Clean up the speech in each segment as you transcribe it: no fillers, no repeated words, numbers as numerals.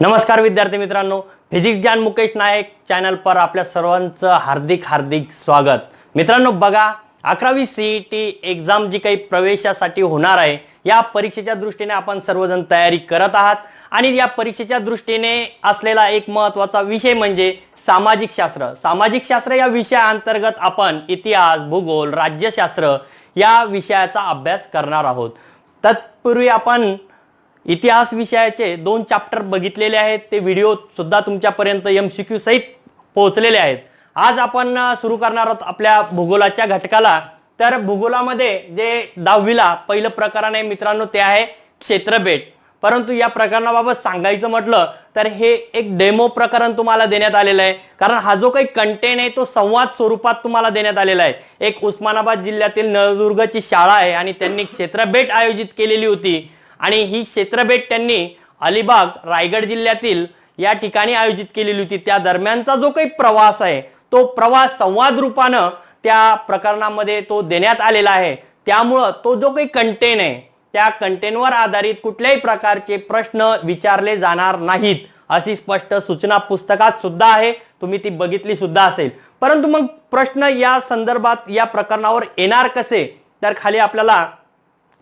नमस्कार विद्यार्थी मित्रांनो, फिजिक्स ज्ञान मुकेश नायक चॅनल पर आपल्या सर्वांचं हार्दिक हार्दिक स्वागत। मित्रांनो बघा, 11वी सीईटी एग्जाम जी काही प्रवेशासाठी होणार आहे या परीक्षेच्या दृष्टीने आपण सर्वजण तयारी करत आहात आणि या परीक्षेच्या दृष्टीने असलेला एक महत्त्वाचा विषय म्हणजे सामाजिक शास्त्र। सामाजिक शास्त्र या विषयाअंतर्गत आपण इतिहास, भूगोल, राज्यशास्त्र या विषयाचा अभ्यास करणार आहोत। तत्पूर्वी आपण इतिहास विषयाचे 2 चॅप्टर बघितलेले आहेत, ते व्हिडिओ सुद्धा तुमच्यापर्यंत एमसीक्यू सहित पोहोचलेले आहेत। आज आपण सुरू करणार आहोत आपल्या भूगोलाच्या घटकाला। तर भूगोलामध्ये जे 10वीला पहिलं प्रकरण आहे मित्रांनो ते आहे क्षेत्रबेट। परंतु या प्रकरणाबाबत सांगायचं म्हटलं तर हे एक डेमो प्रकरण तुम्हाला देण्यात आलेलं आहे, कारण हा जो काही कंटेंट आहे तो संवाद स्वरूपात तुम्हाला देण्यात आलेला आहे। एक उस्मानाबाद जिल्ह्यातील नळदुर्गची शाळा आहे आणि त्यांनी क्षेत्रबेट आयोजित केलेली होती आणि ही क्षेत्रबेट त्यांनी अलिबाग रायगड जिल्ह्यातील या ठिकाणी आयोजित केलेली होती। त्या दरम्यानचा जो काही प्रवास आहे तो प्रवास संवाद रूपानं त्या प्रकरणामध्ये तो देण्यात आलेला आहे। त्यामुळे तो जो काही कंटेंट आहे त्या कंटेंटवर आधारित कुठल्याही प्रकारचे प्रश्न विचारले जाणार नाहीत अशी स्पष्ट सूचना पुस्तकात सुद्धा आहे, तुम्ही ती बघितली सुद्धा असेल। परंतु मग प्रश्न या संदर्भात या प्रकरणावर येणार कसे, तर खाली आपल्याला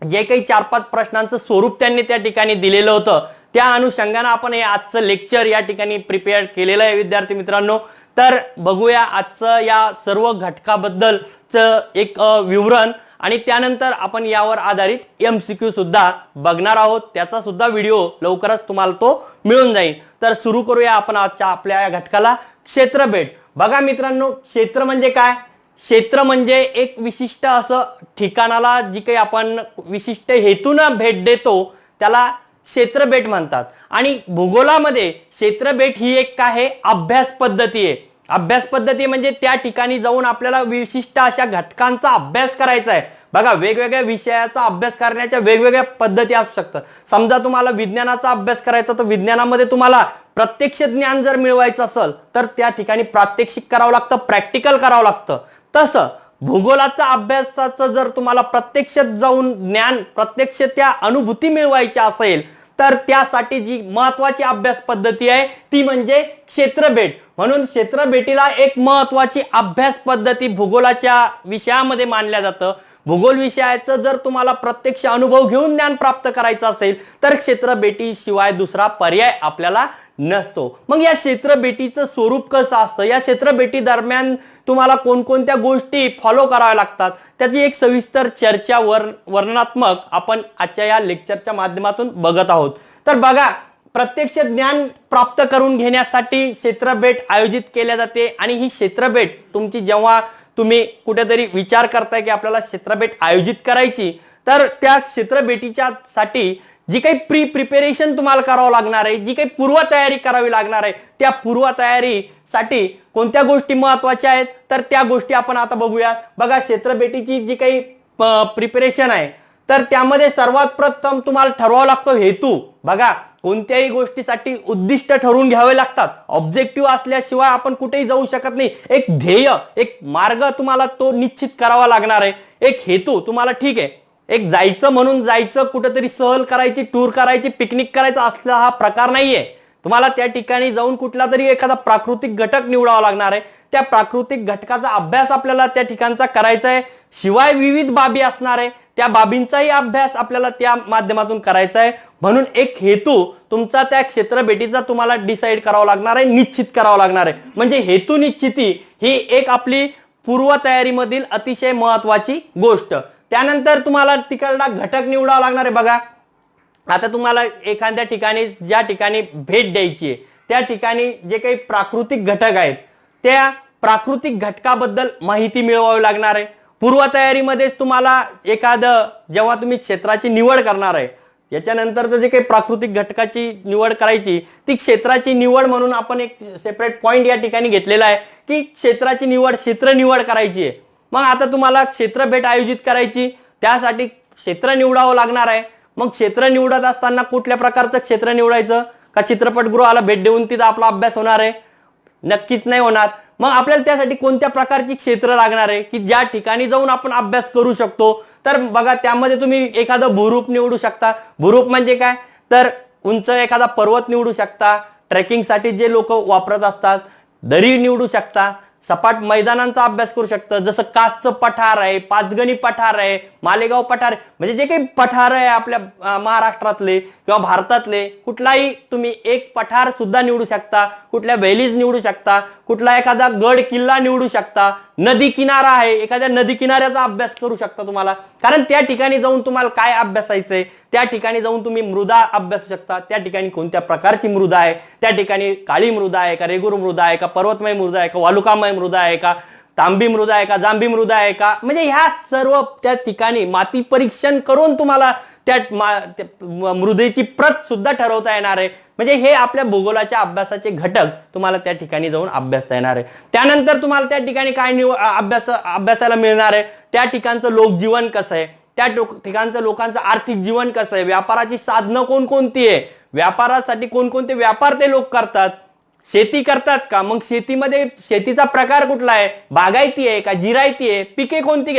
जे काही 4-5 प्रश्नांचं स्वरूप त्यांनी त्या ठिकाणी दिलेलं होतं त्या अनुषंगाने आपण हे आजचं लेक्चर या ठिकाणी प्रिपेअर केलेलं आहे विद्यार्थी मित्रांनो। तर बघूया आजचं या सर्व घटकाबद्दलचं एक विवरण आणि त्यानंतर आपण यावर आधारित एमसीक्यू सुद्धा बघणार आहोत, त्याचा सुद्धा व्हिडिओ लवकरच तुम्हाला तो मिळून जाईल। तर सुरू करूया आपण आजच्या आपल्या या घटकाला, क्षेत्रबेट। बघा मित्रांनो, क्षेत्र म्हणजे काय? क्षेत्र म्हणजे एक विशिष्ट असं ठिकाणाला जी काही आपण विशिष्ट हेतूने भेट देतो त्याला क्षेत्रबेट म्हणतात। आणि भूगोलामध्ये क्षेत्रबेट ही एक काय आहे, अभ्यास पद्धती आहे। अभ्यास पद्धती म्हणजे त्या ठिकाणी जाऊन आपल्याला विशिष्ट अशा घटकांचा अभ्यास करायचा आहे। बघा, वेगवेगळ्या विषयाचा अभ्यास करण्याच्या वेगवेगळ्या पद्धती असू शकतात। समजा तुम्हाला विज्ञानाचा अभ्यास करायचा तर विज्ञानामध्ये तुम्हाला प्रत्यक्ष ज्ञान जर मिळवायचं असेल तर त्या ठिकाणी प्रात्यक्षिक करावं लागतं, प्रॅक्टिकल करावं लागतं। तसं भूगोलाचा अभ्यासाचं जर तुम्हाला प्रत्यक्ष जाऊन ज्ञान, प्रत्यक्ष त्या अनुभूती मिळवायची असेल तर त्यासाठी जी महत्त्वाची अभ्यास पद्धती आहे ती म्हणजे क्षेत्रबेट। म्हणून क्षेत्रबेटीला एक महत्त्वाची अभ्यास पद्धती भूगोलाच्या विषयामध्ये मानल्या जातं। भूगोल विषयाचं जर तुम्हाला प्रत्यक्ष अनुभव घेऊन ज्ञान प्राप्त करायचं असेल तर क्षेत्रबेटी शिवाय दुसरा पर्याय आपल्याला नसतो। मग या क्षेत्रबेटीचं स्वरूप कसं असतं, या क्षेत्रबेटी दरम्यान तुम्हाला कोणकोणत्या गोष्टी फॉलो कराव्या लागतात त्याची एक सविस्तर चर्चा वर्णनात्मक आपण आजच्या या लेक्चरच्या माध्यमातून बघत आहोत। तर बघा, प्रत्यक्ष ज्ञान प्राप्त करून घेण्यासाठी क्षेत्रबेट आयोजित केल्या जाते आणि ही क्षेत्रबेट तुमची जेव्हा तुम्ही कुठेतरी विचार करताय की आपल्याला क्षेत्रबेट आयोजित करायची, तर त्या क्षेत्रबेटीच्या साठी जी काही प्रिपरेशन तुम्हाला करावं लागणार आहे, जी काही पूर्वतयारी करावी लागणार आहे, त्या पूर्वतयारीसाठी कोणत्या गोष्टी महत्त्वाच्या आहेत तर त्या गोष्टी आपण आता बघूया। बघा, क्षेत्रबेटीची जी काही प्रिपरेशन आहे तर त्यामध्ये सर्वात प्रथम तुम्हाला ठरवावं लागतं हेतू। बघा, कोणत्याही गोष्टीसाठी उद्दिष्ट ठरवून घ्यावे लागतात। ऑब्जेक्टिव्ह असल्याशिवाय आपण कुठेही जाऊ शकत नाही। एक ध्येय, एक मार्ग तुम्हाला तो निश्चित करावा लागणार आहे। एक हेतू तुम्हाला, ठीक आहे, एक जायचं म्हणून जायचं, कुठेतरी सहल करायची, टूर करायची, पिकनिक करायचं असला हा प्रकार नाहीये। तुम्हाला त्या ठिकाणी जाऊन कुठला तरी एखादा प्राकृतिक घटक निवडावा लागणार आहे, त्या प्राकृतिक घटकाचा अभ्यास आपल्याला त्या ठिकाणचा करायचा आहे। शिवाय विविध बाबी असणार आहे, त्या बाबींचाही अभ्यास आपल्याला त्या माध्यमातून करायचा आहे। म्हणून एक हेतू तुमचा त्या क्षेत्रबेटीचा तुम्हाला डिसाईड करावा लागणार आहे, निश्चित करावा लागणार आहे। म्हणजे हेतू निश्चिती ही एक आपली पूर्वतयारीमधील अतिशय महत्त्वाची गोष्ट। त्यानंतर तुम्हाला तिकडला घटक निवडावा लागणार आहे। बघा, आता तुम्हाला एखाद्या ठिकाणी ज्या ठिकाणी भेट द्यायची आहे त्या ठिकाणी जे काही प्राकृतिक घटक आहेत त्या प्राकृतिक घटकाबद्दल माहिती मिळवावी लागणार आहे। पूर्वतयारीमध्येच तुम्हाला एखादं, जेव्हा तुम्ही क्षेत्राची निवड करणार आहे याच्यानंतर जे काही प्राकृतिक घटकाची निवड करायची, ती क्षेत्राची निवड म्हणून आपण एक सेपरेट पॉइंट या ठिकाणी घेतलेला आहे की क्षेत्राची निवड, क्षेत्र निवड करायची आहे। मग आता तुम्हाला क्षेत्रबेट आयोजित करायची, त्यासाठी क्षेत्र निवडावं लागणार आहे। मग क्षेत्र निवडत असताना कुठल्या प्रकारचं क्षेत्र निवडायचं? का चित्रपटगृहाला भेट देऊन तिथं आपला अभ्यास होणार आहे? नक्कीच नाही होणार। मग आपल्याला त्यासाठी कोणत्या प्रकारची क्षेत्र लागणार आहे की ज्या ठिकाणी जाऊन आपण अभ्यास करू शकतो? तर बघा, त्यामध्ये तुम्ही एखादं भूरूप निवडू शकता। भूरूप म्हणजे काय, तर उंच एखादा पर्वत निवडू शकता, ट्रेकिंगसाठी जे लोक वापरत असतात, दरी निवडू शकता, सपाट मैदानांचा अभ्यास करू शकता, जसं कासचं पठार आहे, पाचगणी पठार आहे, मालेगाव पठार, म्हणजे जे काही पठार आहे आपल्या महाराष्ट्रातले किंवा भारतातले कुठलाही तुम्ही एक पठार सुद्धा निवडू शकता, कुठल्या व्हॅलीज निवडू शकता, कुठला एखादा गड किल्ला निवडू शकता, नदी किनारा आहे एखाद्या नदी किनाऱ्याचा अभ्यास करू शकता तुम्हाला, कारण त्या ठिकाणी जाऊन तुम्हाला काय अभ्यासायचंय, त्या ठिकाणी जाऊन तुम्ही मृदा अभ्यासू शकता, त्या ठिकाणी कोणत्या प्रकारची मृदा आहे, त्या ठिकाणी काळी मृदा आहे का, रेगूर मृदा आहे का, पर्वतमय मृदा आहे का, वालुकामय मृदा आहे का, तांबी मृदा आहे का, जांभी मृदा आहे का, म्हणजे ह्या सर्व त्या ठिकाणी माती परीक्षण करून तुम्हाला त्या मृदेची प्रत सुद्धा ठरवता येणार आहे. म्हणजे हे आपल्या भूगोलाच्या अभ्यासाचे घटक तुम्हाला त्या ठिकाणी जाऊन अभ्यासता येणार आहे. त्यानंतर तुम्हाला त्या ठिकाणी काय अभ्यासाला मिळणार आहे, त्या ठिकाणचं लोकजीवन कसं आहे, त्या ठिकाणचं लोकांचं आर्थिक जीवन कसं आहे, व्यापाराची साधनं कोणकोणती आहे, व्यापारासाठी कोणकोणते व्यापार ते लोक करतात, शेती करतात का, मग शेतीमध्ये शेतीचा प्रकार कुठला आहे, बागायती आहे का, जिरायती आहे, पिके कोणती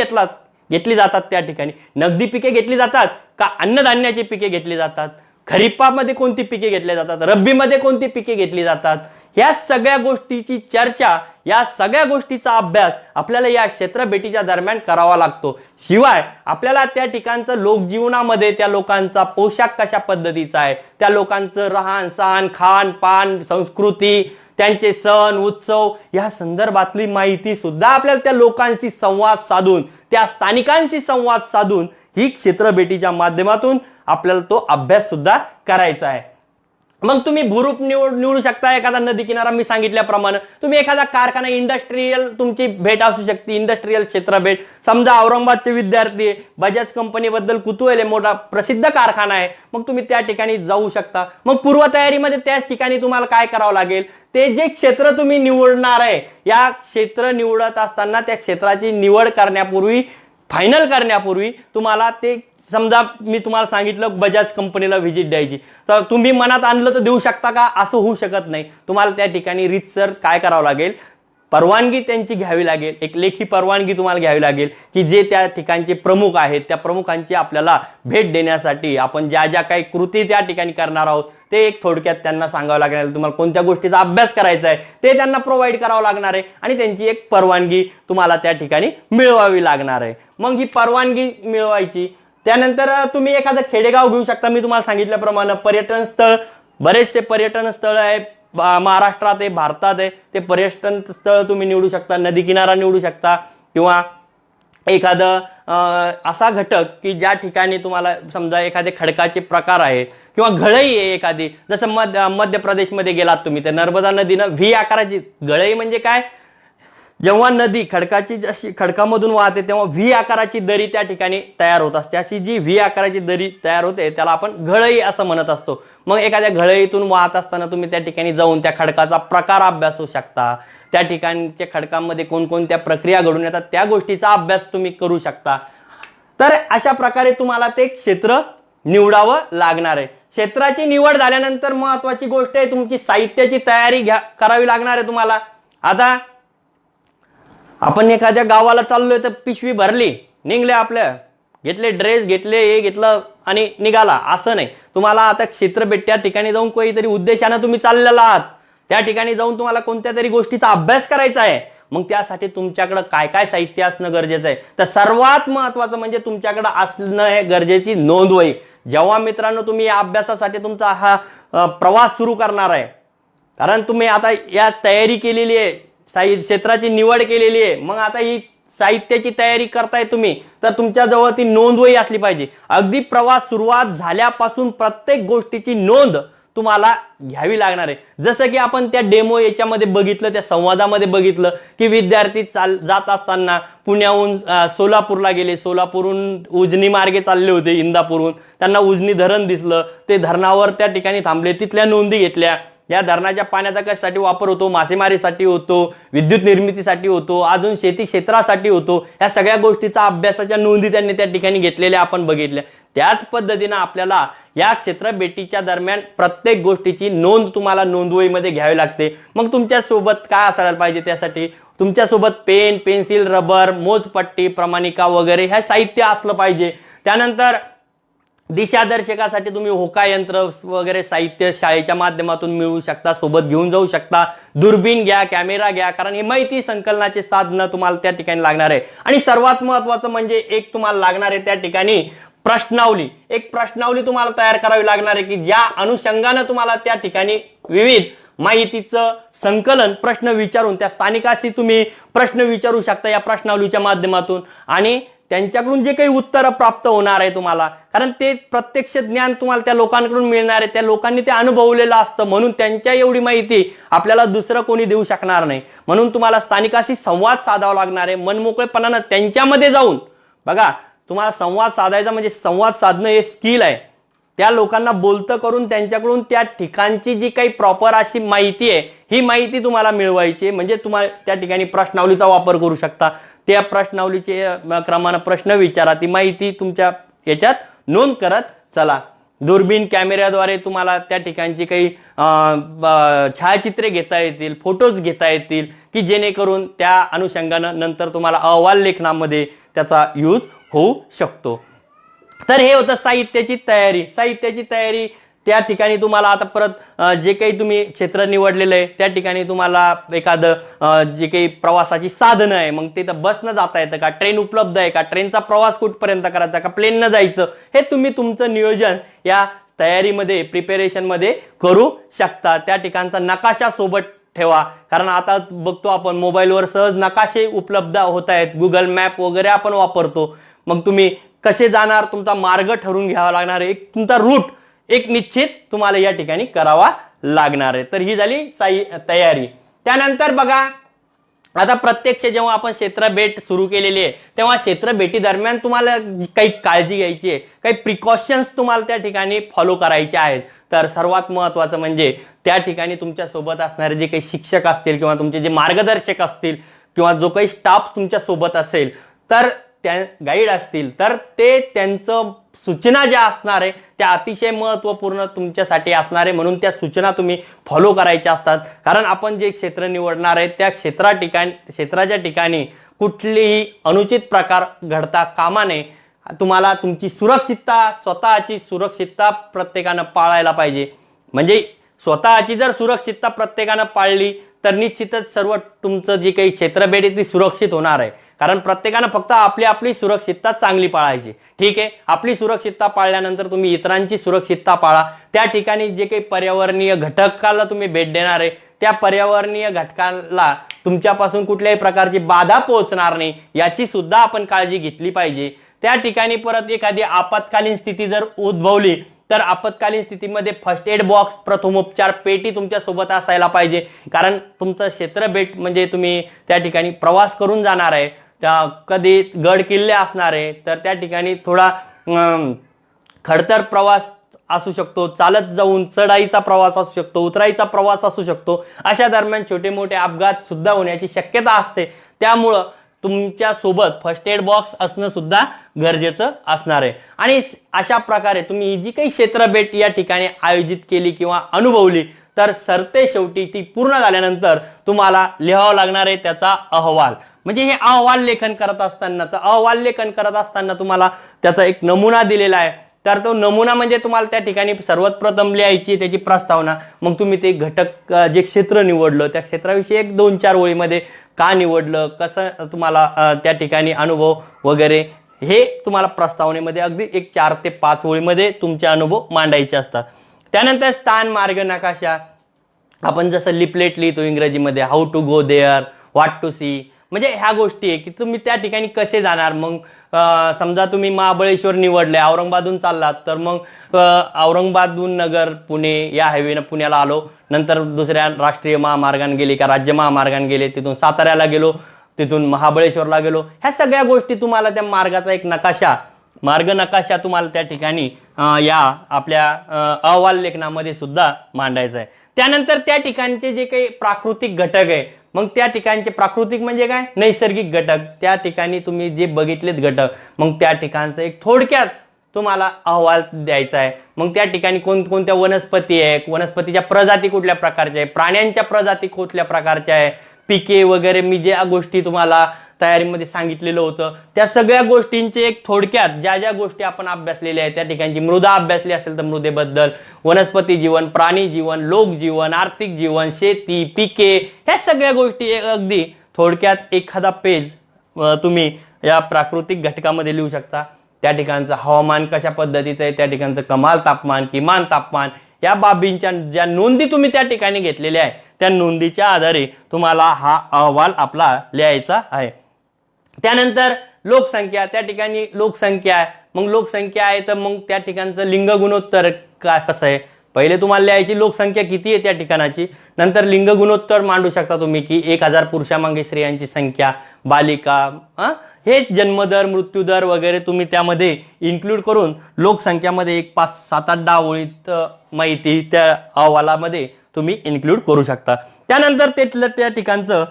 घेतली जातात, त्या ठिकाणी नगदी पिके घेतली जातात का, अन्नधान्याची पिके घेतली जातात, खरीपामध्ये कोणती पिके घेतली जातात, रब्बीमध्ये कोणती पिके घेतली जातात, या सगळ्या गोष्टीची चर्चा, या सगळ्या गोष्टीचा अभ्यास आपल्याला या क्षेत्र भेटीच्या दरम्यान करावा लागतो. शिवाय आपल्याला त्या ठिकाणचं लोकजीवनामध्ये त्या लोकांचा पोशाख कशा पद्धतीचा आहे, त्या लोकांचं राहण सहन, खान पान, संस्कृती, त्यांचे सण उत्सव या संदर्भातली माहिती सुद्धा आपल्याला त्या लोकांशी संवाद साधून, त्या स्थानिकांशी संवाद साधून ही क्षेत्र भेटीच्या माध्यमातून आपल्याला तो अभ्यास सुद्धा करायचा आहे. मग तुम्ही भूरूप निवडू शकता, एखादा नदी किनारा मी सांगितल्याप्रमाणे, तुम्ही एखादा कारखाना, इंडस्ट्रीयल तुमची भेट असू शकते, इंडस्ट्रीयल क्षेत्र भेट. समजा औरंगाबादचे विद्यार्थी बजाज कंपनी बद्दल कुतूहल आहे, मोठा प्रसिद्ध कारखाना आहे, मग तुम्ही त्या ठिकाणी जाऊ शकता. मग पूर्वतयारीमध्ये त्याच ठिकाणी तुम्हाला काय करावं लागेल, ते जे क्षेत्र तुम्ही निवडणार आहे, या क्षेत्र निवडत असताना त्या क्षेत्राची निवड करण्यापूर्वी, फायनल करण्यापूर्वी तुम्हाला ते, समजा मी तुम्हाला सांगितलं बजाज कंपनीला व्हिजिट द्यायची, तर तुम्ही मनात आणलं तर देऊ शकता का, असं होऊ शकत नाही. तुम्हाला त्या ठिकाणी रीतसर काय करावं लागेल, परवानगी त्यांची घ्यावी लागेल, एक लेखी परवानगी तुम्हाला घ्यावी लागेल, की जे त्या ठिकाणचे प्रमुख आहेत त्या प्रमुखांची आपल्याला भेट देण्यासाठी आपण ज्या ज्या काही कृती त्या ठिकाणी करणार आहोत ते एक थोडक्यात त्यांना सांगावं लागेल. तुम्हाला कोणत्या गोष्टीचा अभ्यास करायचा आहे ते त्यांना प्रोव्हाइड करावं लागणार आहे आणि त्यांची एक परवानगी तुम्हाला त्या ठिकाणी मिळवावी लागणार आहे. मग ही परवानगी मिळवायची, त्यानंतर तुम्ही एखादं खेडेगाव घेऊ शकता. मी तुम्हाला सांगितल्याप्रमाणे पर्यटन स्थळ, बरेचसे पर्यटन स्थळ आहे महाराष्ट्रात आहे, भारतात आहे, ते पर्यटन स्थळ तुम्ही निवडू शकता, नदी किनारा निवडू शकता, किंवा एखादं असा घटक की ज्या ठिकाणी तुम्हाला समजा एखादे खडकाचे प्रकार आहेत किंवा घळई आहे एखादी, जसं मध्य प्रदेशमध्ये गेलात तुम्ही, तर नर्मदा नदीनं व्ही आकाराची, घळई म्हणजे काय, जेव्हा नदी खडकाची जशी खडकामधून वाहते तेव्हा व्ही आकाराची दरी त्या ठिकाणी तयार होत असते. अशी जी व्ही आकाराची दरी तयार होते त्याला आपण घळई असं म्हणत असतो. मग एखाद्या घळईतून वाहत असताना तुम्ही त्या ठिकाणी जाऊन त्या खडकाचा प्रकार अभ्यासू शकता, त्या ठिकाणच्या खडकांमध्ये कोणकोणत्या प्रक्रिया घडून येतात त्या गोष्टीचा अभ्यास तुम्ही करू शकता. तर अशा प्रकारे तुम्हाला ते क्षेत्र निवडावं लागणार आहे. क्षेत्राची निवड झाल्यानंतर महत्वाची गोष्ट आहे तुमची साहित्याची तयारी करावी लागणार आहे तुम्हाला. आता आपण एखाद्या गावाला चाललोय तर पिशवी भरली, निघले, आपल्या घेतले ड्रेस, घेतले हे घेतलं आणि निघाला, असं नाही. तुम्हाला आता क्षेत्रभेट त्या ठिकाणी जाऊन काहीतरी उद्देशाने तुम्ही चाललेला आहात, त्या ठिकाणी जाऊन तुम्हाला कोणत्या तरी गोष्टीचा अभ्यास करायचा आहे. मग त्यासाठी तुमच्याकडे काय काय साहित्य असणं गरजेचं आहे, तर सर्वात महत्वाचं म्हणजे तुमच्याकडे असणं हे गरजेची नोंदवही. जेव्हा मित्रांनो तुम्ही या अभ्यासासाठी तुमचा हा प्रवास सुरू करणार आहे, कारण तुम्ही आता या तयारी केलेली आहे, क्षेत्राची निवड केलेली आहे, मग आता ही साहित्याची तयारी करताय तुम्ही, तर तुमच्या जवळ ती नोंदवही असली पाहिजे. अगदी प्रवास सुरुवात झाल्यापासून प्रत्येक गोष्टीची नोंद तुम्हाला घ्यावी लागणार आहे. जसं की आपण त्या डेमो याच्यामध्ये बघितलं, त्या संवादामध्ये बघितलं की विद्यार्थी जात असताना पुण्याहून सोलापूरला गेले, सोलापूरहून उजनी मार्गे चालले होते इंदापूरहून, त्यांना उजनी धरण दिसलं, ते धरणावर त्या ठिकाणी थांबले, तिथल्या नोंदी घेतल्या. या धरणाच्या पाण्याचा कशासाठी वापर होतो, मासेमारीसाठी होतो, विद्युत निर्मितीसाठी होतो, अजून शेती क्षेत्रासाठी होतो, या सगळ्या गोष्टीचा अभ्यासाच्या नोंदी त्यांनी त्या ठिकाणी घेतलेल्या आपण बघितल्या. त्याच पद्धतीने आपल्याला या क्षेत्र भेटीच्या दरम्यान प्रत्येक गोष्टीची नोंद तुम्हाला नोंदवहीमध्ये घ्यावी लागते. मग तुमच्या सोबत काय असायला पाहिजे, त्यासाठी तुमच्या सोबत पेन, पेन्सिल, रबर, मोजपट्टी, प्रमाणिका वगैरे हे साहित्य असलं पाहिजे. त्यानंतर दिशादर्शकासाठी तुम्ही होका यंत्र वगैरे साहित्य शाळेच्या माध्यमातून मिळवू शकता, सोबत घेऊन जाऊ शकता. दुर्बीण घ्या, कॅमेरा घ्या, कारण हे माहिती संकलनाचे साधनं तुम्हाला त्या ठिकाणी लागणार आहे. आणि सर्वात महत्वाचं म्हणजे एक तुम्हाला लागणार आहे त्या ठिकाणी प्रश्नावली. एक प्रश्नावली तुम्हाला तयार करावी लागणार आहे की ज्या अनुषंगाने तुम्हाला त्या ठिकाणी विविध माहितीचं संकलन प्रश्न विचारून त्या स्थानिकाशी तुम्ही प्रश्न विचारू शकता या प्रश्नावलीच्या माध्यमातून. आणि त्यांच्याकडून जे काही उत्तर प्राप्त होणार आहे तुम्हाला, कारण ते प्रत्यक्ष ज्ञान तुम्हाला त्या लोकांकडून मिळणार आहे, त्या लोकांनी ते अनुभवलेलं असतं, म्हणून त्यांच्या एवढी माहिती आपल्याला दुसरं कोणी देऊ शकणार नाही. म्हणून तुम्हाला स्थानिकाशी संवाद साधावा लागणार आहे. मनमोकळेपणानं त्यांच्यामध्ये जाऊन बघा, तुम्हाला संवाद साधायचा म्हणजे संवाद साधणं हे स्किल आहे. त्या लोकांना बोलतं करून त्यांच्याकडून त्या ठिकाणची जी काही प्रॉपर अशी माहिती आहे ही माहिती तुम्हाला मिळवायची. म्हणजे तुम्हाला त्या ठिकाणी प्रश्नावलीचा वापर करू शकता. त्या प्रश्नावलीचे क्रमाने प्रश्न विचारा, ती माहिती तुमच्या याच्यात नोंद करत चला. दुर्बीण कॅमेऱ्याद्वारे तुम्हाला त्या ठिकाणची काही छायाचित्रे घेता येतील, फोटोज घेता येतील की जेणेकरून त्या अनुषंगानं नंतर तुम्हाला अहवाल लेखनामध्ये त्याचा यूज होऊ शकतो. तर हे होतं साहित्याची तयारी. साहित्याची तयारी त्या ठिकाणी तुम्हाला आता परत जे काही तुम्ही क्षेत्र निवडलेलं आहे त्या ठिकाणी तुम्हाला एखादं जे काही प्रवासाची साधनं आहे, मग तिथं बसनं जाता येतं का, ट्रेन उपलब्ध आहे का, ट्रेनचा प्रवास कुठपर्यंत करायचा का, प्लेननं जायचं, हे तुम्ही तुमचं नियोजन या तयारीमध्ये प्रिपेरेशन मध्ये करू शकता. त्या ठिकाणचा नकाशा सोबत ठेवा, कारण आता बघतो आपण मोबाईलवर सहज नकाशे उपलब्ध होत आहेत, गुगल मॅप वगैरे आपण वापरतो. मग तुम्ही कसे जाणार, तुमचा मार्ग ठरवून घ्यावा लागणार आहे, एक तुमचा रूट एक निश्चित तुम्हाला या ठिकाणी करावा लागणार आहे. तर ही झाली तयारी. त्यानंतर बघा, आता प्रत्यक्ष जेव्हा आपण क्षेत्र भेट सुरू केलेली आहे तेव्हा क्षेत्र भेटी दरम्यान तुम्हाला काही काळजी घ्यायची आहे, काही प्रिकॉशन्स तुम्हाला त्या ठिकाणी फॉलो करायचे आहेत. तर सर्वात महत्वाचं म्हणजे त्या ठिकाणी तुमच्या सोबत असणारे जे काही शिक्षक असतील किंवा तुमचे जे मार्गदर्शक असतील किंवा जो काही स्टाफ तुमच्या सोबत असेल, तर त्या गाईड असतील, तर ते त्यांचं सूचना ज्या असणार आहे त्या अतिशय महत्वपूर्ण तुमच्यासाठी असणार आहे. म्हणून त्या सूचना तुम्ही फॉलो करायच्या असतात. कारण आपण जे क्षेत्र निवडणार आहे त्या क्षेत्राच्या ठिकाणी कुठलीही अनुचित प्रकार घडता कामा नये. तुम्हाला तुमची सुरक्षितता, स्वतःची सुरक्षितता प्रत्येकानं पाळायला पाहिजे. म्हणजे स्वतःची जर सुरक्षितता प्रत्येकानं पाळली तर निश्चितच सर्व तुमचं जे काही क्षेत्रभेट आहे ती सुरक्षित होणार आहे. कारण प्रत्येकानं फक्त आपली सुरक्षितता चांगली पाळायची. ठीक आहे, आपली सुरक्षितता पाळल्यानंतर तुम्ही इतरांची सुरक्षितता पाळा. त्या ठिकाणी जे काही पर्यावरणीय घटकाला तुम्ही भेट देणार आहे त्या पर्यावरणीय घटकाला तुमच्यापासून कुठल्याही प्रकारची बाधा पोहोचणार नाही याची सुद्धा आपण काळजी घेतली पाहिजे. त्या ठिकाणी परत एखादी आपत्कालीन स्थिती जर उद्भवली तर आपत्कालीन स्थितीमध्ये फर्स्ट एड बॉक्स, प्रथमोपचार पेटी तुमच्या सोबत असायला पाहिजे. कारण तुमचं क्षेत्र भेट म्हणजे तुम्ही त्या ठिकाणी प्रवास करून जाणार आहे, कधी गड किल्ले असणार आहे, तर त्या ठिकाणी थोडा खडतर प्रवास असू शकतो, चालत जाऊन चढाईचा प्रवास असू शकतो, उतराईचा प्रवास असू शकतो. अशा दरम्यान छोटे मोठे अपघात सुद्धा होण्याची शक्यता असते. त्यामुळं तुमच्या सोबत फर्स्ट एड बॉक्स असणं सुद्धा गरजेचं असणार आहे. आणि अशा प्रकारे तुम्ही जी काही क्षेत्रभेट या ठिकाणी आयोजित केली किंवा अनुभवली तर सरते शेवटी ती पूर्ण झाल्यानंतर तुम्हाला लिहावं लागणार आहे त्याचा अहवाल. म्हणजे हे अहवाल लेखन करत असताना तुम्हाला त्याचा एक नमुना दिलेला आहे. तर तो नमुना म्हणजे तुम्हाला त्या ठिकाणी सर्वात प्रथम लिहायची त्याची प्रस्तावना. मग तुम्ही ते घटक जे क्षेत्र निवडलं त्या क्षेत्राविषयी एक 2-4 ओळीमध्ये का निवडलं, कसं तुम्हाला त्या ठिकाणी अनुभव वगैरे हे तुम्हाला प्रस्तावनेमध्ये अगदी एक 4 ते 5 ओळीमध्ये तुमचे अनुभव मांडायचे असतात. त्यानंतर स्थान मार्ग नकाशा, आपण जसं लिपलेट लिहितो इंग्रजीमध्ये, how to go there, what to see, म्हणजे ह्या गोष्टी आहे की तुम्ही त्या ठिकाणी कसे जाणार. मग समजा तुम्ही महाबळेश्वर निवडले, औरंगाबादहून चाललात, तर मग औरंगाबादहून नगर पुणे या हायवेनं पुण्याला आलो, नंतर दुसऱ्या राष्ट्रीय महामार्गाने गेले का राज्य महामार्गाने गेले, तिथून साताऱ्याला गेलो, तिथून महाबळेश्वरला गेलो. ह्या सगळ्या गोष्टी तुम्हाला त्या मार्गाचा एक मार्ग नकाशा तुम्हाला त्या ठिकाणी या आपल्या अहवाल लेखनामध्ये सुद्धा मांडायचा आहे. त्यानंतर त्या ठिकाणचे जे काही प्राकृतिक घटक आहे, मग त्या ठिकाणचे प्राकृतिक म्हणजे काय, नैसर्गिक घटक, त्या ठिकाणी तुम्ही जे बघितलेत घटक, मग त्या ठिकाणचं एक थोडक्यात तुम्हाला अहवाल द्यायचा आहे. मग त्या ठिकाणी कोणकोणत्या वनस्पती आहे, वनस्पतीच्या प्रजाती कुठल्या प्रकारच्या आहे, प्राण्यांच्या प्रजाती कुठल्या प्रकारच्या आहे, पीके वगैरे मी ज्या गोष्टी तुम्हाला तयारीमध्ये सांगितलेलं होतं त्या सगळ्या गोष्टींचे एक थोडक्यात ज्या ज्या गोष्टी आपण अभ्यासलेल्या आहेत त्या ठिकाणची मृदा अभ्यासली असेल तर मृदेबद्दल, वनस्पती जीवन, प्राणी जीवन, लोक जीवन, आर्थिक जीवन, शेती, पिके, ह्या सगळ्या गोष्टी अगदी थोडक्यात एखादा पेज तुम्ही या प्राकृतिक घटकामध्ये लिहू शकता. त्या ठिकाणचं हवामान कशा पद्धतीचं आहे, त्या ठिकाणचं कमाल तापमान, किमान तापमान, या बाबींच्या ज्या नोंदी तुम्ही त्या ठिकाणी घेतलेल्या आहे त्या नोंदीच्या आधारे तुम्हाला हा अहवाल आपला लिहायचा आहे. त्यानंतर लोकसंख्या, त्या ठिकाणी लोकसंख्या आहे, मग लोकसंख्या आहे तर मग त्या ठिकाणचं लिंग गुणोत्तर कसं आहे, पहिले तुम्हाला लिहायची लोकसंख्या किती आहे त्या ठिकाणाची, नंतर लिंग गुणोत्तर मांडू शकता तुम्ही की 1000 पुरुषामागे स्त्रियांची संख्या, बालिका, हे जन्मदर, मृत्यूदर वगैरे तुम्ही त्यामध्ये इन्क्लूड करून लोकसंख्यामध्ये एक 5, 7, 8, 10 ओळीत माहिती त्या अहवालामध्ये तुम्ही इन्क्लूड करू शकता. त्यानंतर त्या ठिकाणचं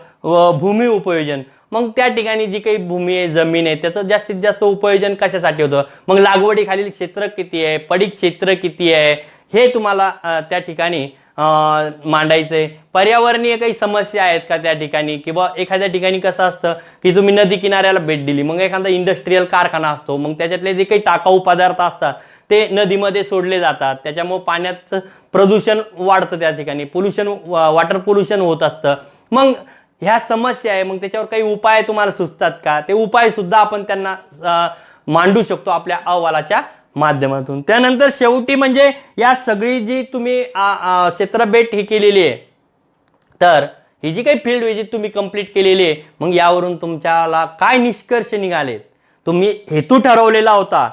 भूमी उपयोजन, मग त्या ठिकाणी जी काही भूमी आहे, जमीन आहे, त्याचं जास्तीत जास्त उपयोजन कशासाठी होतं, मग लागवडीखालील क्षेत्र किती आहे, पडीक क्षेत्र किती आहे, हे तुम्हाला त्या ठिकाणी मांडायचंय. पर्यावरणीय काही समस्या आहेत का त्या ठिकाणी, किंवा एखाद्या ठिकाणी कसं असतं की तुम्ही नदी किनाऱ्याला भेट दिली, मग एखादा इंडस्ट्रीयल कारखाना असतो, मग त्याच्यातले जे काही टाकाऊ पदार्थ असतात ते नदीमध्ये सोडले जातात, त्याच्यामुळे पाण्याचं प्रदूषण वाढतं, त्या ठिकाणी पोल्युशन, वॉटर पोल्युशन होत असतं. मग ह्या समस्या आहे, मग त्याच्यावर काही उपाय तुम्हाला सुचतात का, ते उपाय सुद्धा आपण त्यांना मांडू शकतो आपल्या अहवालाच्या माध्यमातून. त्यानंतर शेवटी म्हणजे या सगळी जी तुम्ही क्षेत्र भेट ही केलेली आहे, तर ही जी काही फील्ड व्हिजिट तुम्ही कंप्लीट केलेली आहे, मग यावरून तुमच्याला काय निष्कर्ष निघालेत, तुम्ही हेतू ठरवलेला होता,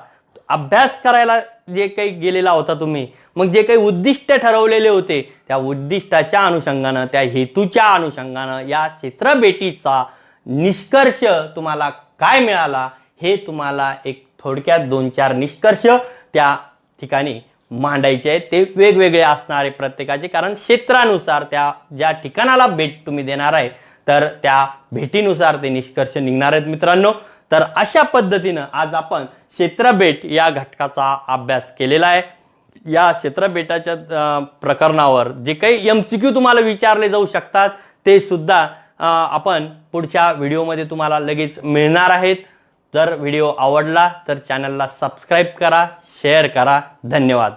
अभ्यास करायला जे काही गेलेला होता तुम्ही, मग जे काही उद्दिष्ट ठरवलेले होते त्या उद्दिष्टाच्या अनुषंगानं, त्या हेतूच्या अनुषंगानं या क्षेत्र भेटीचा निष्कर्ष तुम्हाला काय मिळाला, हे तुम्हाला एक थोडक्यात 2-4 निष्कर्ष त्या ठिकाणी मांडायचे आहेत. ते वेगवेगळे असणार आहे प्रत्येकाचे, कारण क्षेत्रानुसार त्या ज्या ठिकाणाला भेट तुम्ही देणार आहे तर त्या भेटीनुसार ते निष्कर्ष निघणार आहेत मित्रांनो. तर अशा पद्धतीनं आज आपण क्षेत्रभेट या घटकाचा अभ्यास केलेला आहे. या क्षेत्रभेटाच्या प्रकरणावर जे काही MCQ तुम्हाला विचारले जाऊ शकतात ते सुद्धा आपण पुढच्या व्हिडिओमध्ये तुम्हाला लगेच मिळणार आहेत. जर व्हिडिओ आवडला तर चॅनलला सबस्क्राईब करा, शेअर करा. धन्यवाद.